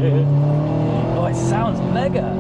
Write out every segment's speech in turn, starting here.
Oh, it sounds mega.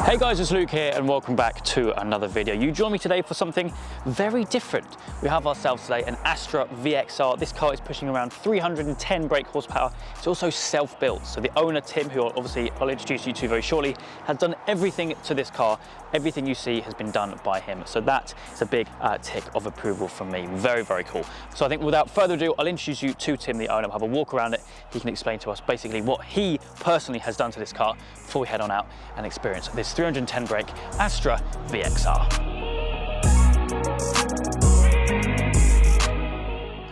Hey guys, it's Luke here and welcome back to another video. You join me today for something very different. We have ourselves today an Astra VXR. This car is pushing around 310 brake horsepower. It's also self-built. So the owner, Tim, who I'll introduce you to very shortly, has done everything to this car. Everything you see has been done by him. So that is a big tick of approval from me. Very, very cool. So I think without further ado, I'll introduce you to Tim, the owner. We'll have a walk around it. He can explain to us basically what he personally has done to this car before we head on out and experience this 310 brake Astra VXR.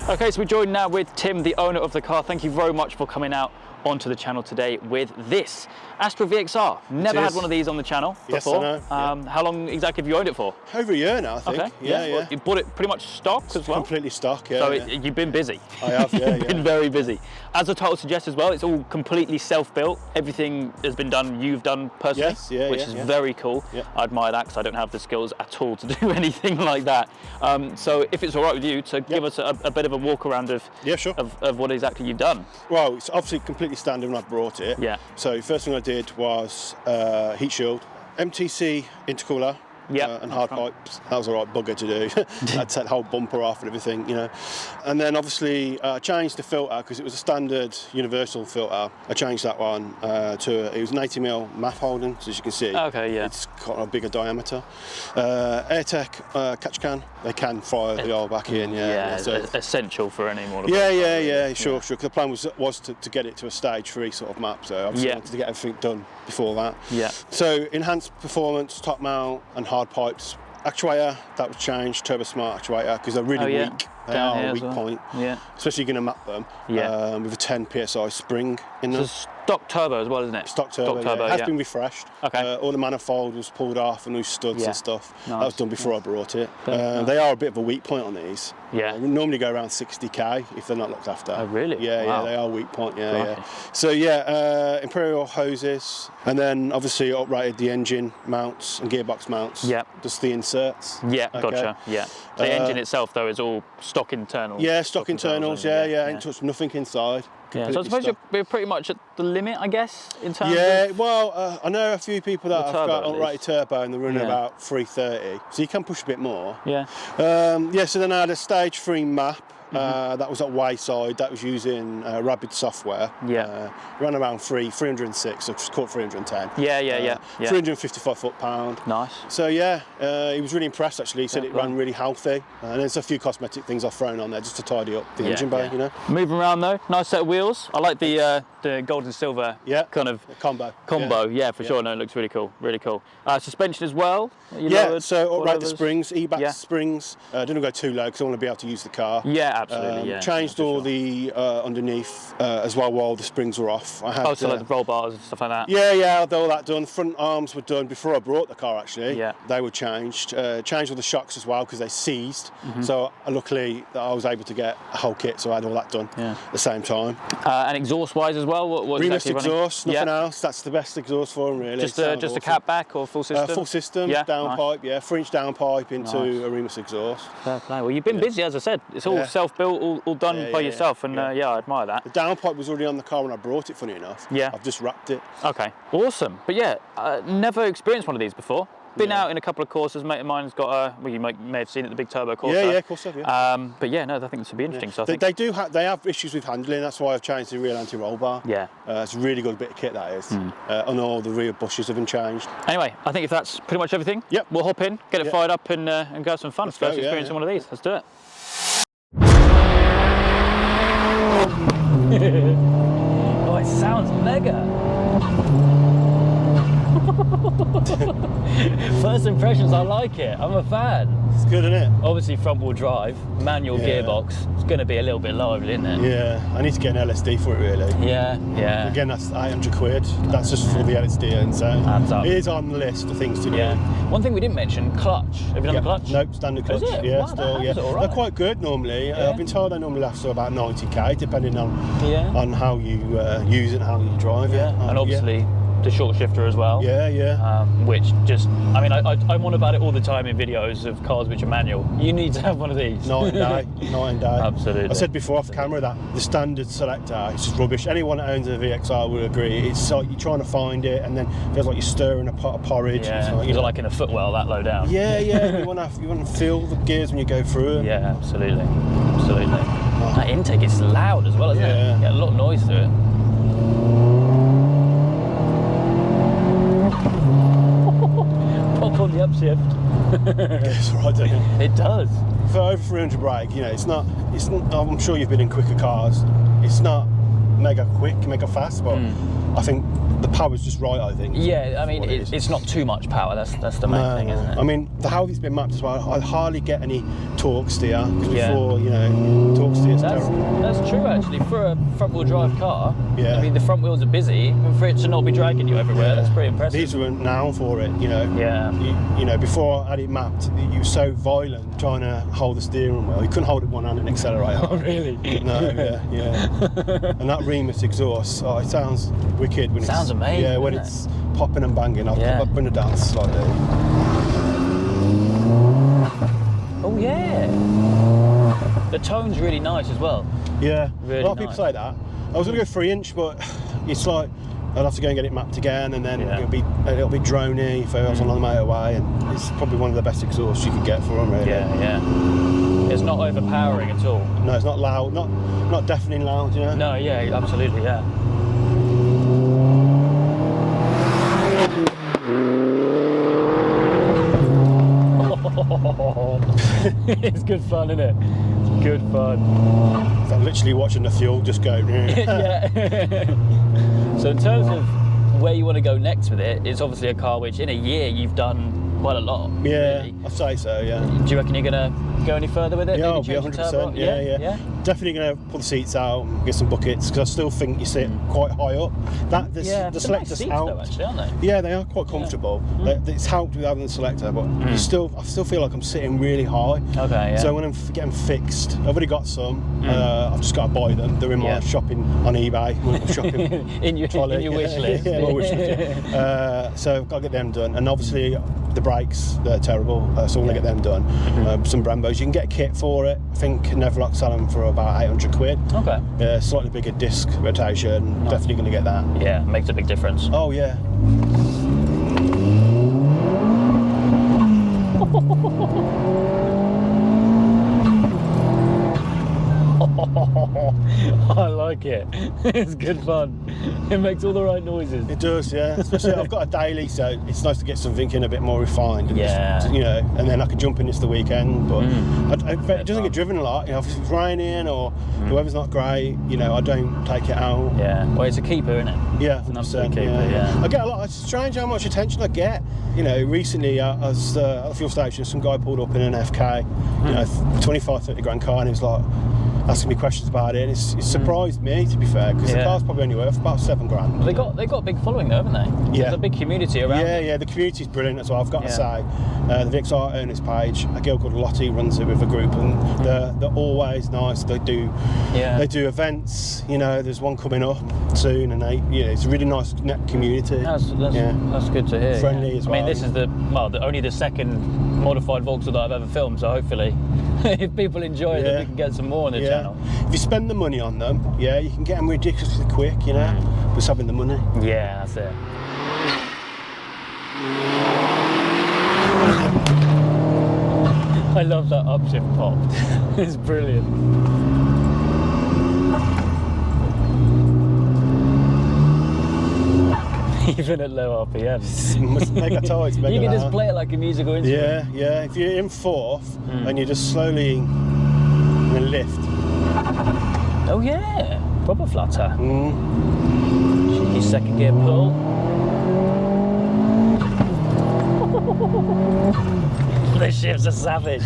Okay, so we're joined now with Tim, the owner of the car. Thank you very much for coming out onto the channel today with this Astra VXR. Never had one of these on the channel before. Yes, I know. How long exactly have you owned it for? Over a year now, I think. Okay, Yeah. Well, you bought it pretty much stock as well? Completely stock, yeah. So yeah. you've been busy. I have, yeah. You've been very busy. As the title suggests as well, it's all completely self-built. Everything has been done, you've done personally, which is very cool. Yeah. I admire that because I don't have the skills at all to do anything like that. So if it's all right with you to give us a bit of a walk around of, of what exactly you've done. Well, it's obviously completely standard when I brought it. Yeah. So first thing I did was heat shield, MTC intercooler, and hard pipes. That was a right bugger to do. I'd take the whole bumper off and everything, you know. And then obviously I changed the filter because it was a standard universal filter. I changed that one it was an 80mm MAF Holden, so as you can see. Okay, yeah. It's got a bigger diameter. AirTech catch can. They can fire the oil back in, So essential for any more. Sure. Because the plan was to get it to a stage 3 sort of map. So obviously I wanted to get everything done before that. Yeah. So enhanced performance, top mount, and hard pipes. Actuator, that was changed, Turbo Smart actuator, because they're really weak. They are a weak point. Yeah. Especially you're going to map them with a 10 PSI spring in them. Stock turbo as well, isn't it? Stock turbo, It has been refreshed. Okay. All the manifold was pulled off and loose studs and stuff. Nice. That was done before I brought it. They are a bit of a weak point on these. Yeah. We normally go around 60k if they're not looked after. Oh, really? Yeah, they are weak point, So Imperial hoses, and then obviously uprated the engine mounts and gearbox mounts. Yeah. Just the inserts. Yeah, gotcha, yeah. The engine itself, though, is all stock internals. Yeah, stock internals, ain't touched nothing inside. Yeah, so I suppose you're pretty much at the limit, I guess, in terms of... Yeah, well, I know a few people that have got uprated turbo and they're running about 330, so you can push a bit more. Yeah. So then I had a stage 3 map. That was at Wayside. That was using Rabbit software. Yeah. Ran around 306, so just caught 310. 355 foot-pound. Nice. So he was really impressed actually. He said it ran really healthy. And there's a few cosmetic things I've thrown on there just to tidy up the engine bay, you know. Moving around though, nice set of wheels. I like the gold and silver kind of combo. For sure. No, it looks really cool. Really cool. Suspension as well. So upright the springs, E-back springs. Didn't go too low because I want to be able to use the car. Yeah. Absolutely, changed all the underneath as well while the springs were off. I had, so like the roll bars and stuff like that? Yeah, I had all that done. Front arms were done before I brought the car actually. Yeah. They were changed. Changed all the shocks as well because they seized. So luckily I was able to get a whole kit, so I had all that done at the same time. And exhaust-wise as well? What Remus exhaust, nothing else. That's the best exhaust for them really. Just a cat back or full system? Full system, downpipe, 3-inch downpipe into a Remus exhaust. Fair play. Well, you've been busy, as I said. It's all self-built, all done by yourself, and I admire that. The downpipe was already on the car when I brought it, funny enough. Yeah. I've just wrapped it. Okay, awesome. But never experienced one of these before. Been out in a couple of courses. Mate of mine's got you may have seen it, the big turbo course. Yeah, of course. But I think this would be interesting. So I think they have issues with handling. That's why I've changed the rear anti-roll bar. Yeah, it's a really good bit of kit that is. And all the rear bushes have been changed. Anyway, I think if that's pretty much everything, we'll hop in, get it fired up, and go have some fun. First experience on one of these. Let's do it. Oh, it sounds mega. First impressions, I like it. I'm a fan. It's good, isn't it? Obviously front wheel drive, manual gearbox. It's going to be a little bit lively, isn't it? Yeah, I need to get an LSD for it really. Yeah, yeah. Again, that's 800 quid. That's just for the LSD, and so it is on the list of things to do. Yeah. One thing we didn't mention, clutch. Have you done the clutch? Nope, standard clutch. Is it? Yeah, Wow, still, yeah. all right. They're quite good normally. Yeah. I've been told they normally last to about 90k, depending on how you use it and how you drive it. And obviously the short shifter as well. Yeah, yeah. Which just, I mean, I'm on about it all the time in videos of cars which are manual. You need to have one of these. Night and day. Absolutely. I said before off camera that the standard selector is just rubbish. Anyone that owns a VXR will agree. It's like you're trying to find it, and then it feels like you're stirring a pot of porridge. Yeah, it's like in a footwell that low down. Yeah, yeah. you want to feel the gears when you go through it. Yeah, absolutely, absolutely. That intake is loud as well, isn't it? Yeah, a lot of noise to it. Pop on the upshift. It's right, doesn't it? It does. For over 300 brake, you know, it's not. I'm sure you've been in quicker cars. It's not mega quick, mega fast, but I think the power's just right. I think. Yeah, I mean, it's not too much power. That's the main thing, isn't it? I mean, how it's been mapped as well. I hardly get any torque steer because before, you know, torque steer's terrible. That's true, actually. For a front-wheel drive car, yeah. I mean, the front wheels are busy, and for it to not be dragging you everywhere, that's pretty impressive. These were now for it, you know. Yeah. You know, before I had it mapped, you were so violent trying to hold the steering wheel. You couldn't hold it one hand and accelerate. Oh, really? No, yeah. And that Remus exhaust, it sounds wicked when sounds amazing. Yeah, when it's popping and banging. I'll bring it down slightly. Oh yeah. The tone's really nice as well. Yeah, really a lot of people say that. I was going to go 3-inch, but it's like I'll have to go and get it mapped again, and then it'll be droney if I was on the motorway, and it's probably one of the best exhausts you could get for them, really. Yeah. It's not overpowering at all. No, it's not loud, not deafening loud, you know. No, yeah, absolutely, yeah. It's good fun, isn't it? It's good fun. I'm literally watching the fuel just go. Yeah. So in terms of where you want to go next with it, it's obviously a car which in a year you've done quite a lot. Yeah, really. I'd say so, yeah. Do you reckon you're going to go any further with it? Yeah, I'll be 100%. Yeah. Definitely going to pull the seats out, get some buckets, because I still think you sit quite high up. The selector's nice helped. though, actually, aren't they? Yeah, they are quite comfortable. It's helped with having the selector, but I still feel like I'm sitting really high. Okay, yeah. So when I'm getting fixed, I've already got some. I've just got to buy them. They're in my shopping on eBay. Shopping in your wish list. Yeah, my wish list. So I've got to get them done, and obviously the brakes, they're terrible, so I want to get them done. Some Brembos, you can get a kit for it. I think Neverlock sell them for about 800 quid. Okay. Slightly bigger disc rotation, definitely going to get that. Yeah, makes a big difference. Oh yeah. I like it. It's good fun. It makes all the right noises. It does, yeah. Especially I've got a daily, so it's nice to get something in a bit more refined. And just, you know, and then I can jump in this the weekend. But it doesn't get driven a lot. You know, if it's raining or the weather's not great, you know, I don't take it out. Yeah. Well, it's a keeper, isn't it? Yeah, it's an absolute keeper. Yeah. I get a lot. It's strange how much attention I get. You know, recently I was at the fuel station. Some guy pulled up in an FK, you know, 25, 30 grand car, and he was like asking me questions about it, and it's surprised me, to be fair, because the car's probably only worth about 7 grand. Well, they got a big following though, haven't they? Yeah. There's a big community around it. Yeah, the community's brilliant as well, I've got to say. The VXR owners page, a girl called Lottie runs it with a group, and they're always nice. They do events, you know, there's one coming up soon, and it's a really nice net community. That's good to hear. Friendly as well. I mean, this is only the second modified Vauxhall that I've ever filmed, so hopefully if people enjoy it, then we can get some more on the channel. If you spend the money on them, you can get them ridiculously quick, you know, just having the money. Yeah, that's it. I love that upshift pop. It's brilliant. Even at low RPM. Mega tight, mega you can loud. just play it like a musical instrument. Yeah. If you're in fourth and you just slowly lift. Oh yeah, proper flutter. Cheeky second gear pull. Those shifts are savage.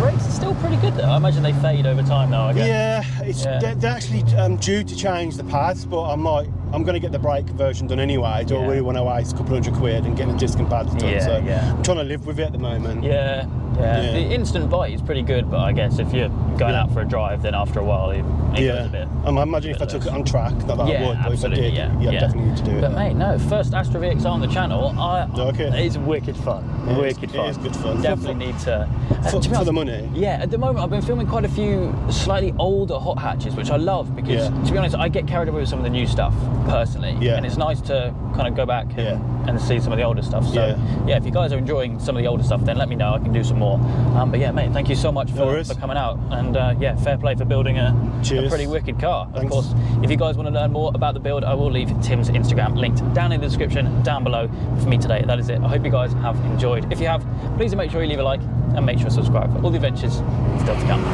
Brakes are still pretty good though. I imagine they fade over time though, I guess. Yeah, they're actually due to change the pads, but I'm going to get the brake version done anyway. I don't really want to waste a couple £100 and getting the disc and pads done. I'm trying to live with it at the moment. Yeah. The instant bite is pretty good, but I guess if you're going out for a drive, then after a while it goes a bit. I imagine if I took it on track, not that I would, but absolutely, if I did, definitely need to do it. But mate, no, first Astra VXR on the channel, it's wicked fun. Wicked fun. It is good fun. Definitely need to. For the money? Yeah, at the moment I've been filming quite a few slightly older hot hatches, which I love because, to be honest, I get carried away with some of the new stuff personally, and it's nice to kind of go back and see some of the older stuff. So if you guys are enjoying some of the older stuff, then let me know. I can do some more. But yeah, mate, thank you so much for coming out, and fair play for building a pretty wicked car. Thanks. Of course, if you guys want to learn more about the build, I will leave Tim's Instagram linked down in the description down below. For me today, that is it. I hope you guys have enjoyed. If you have, please make sure you leave a like and make sure to subscribe for all the adventures still to come.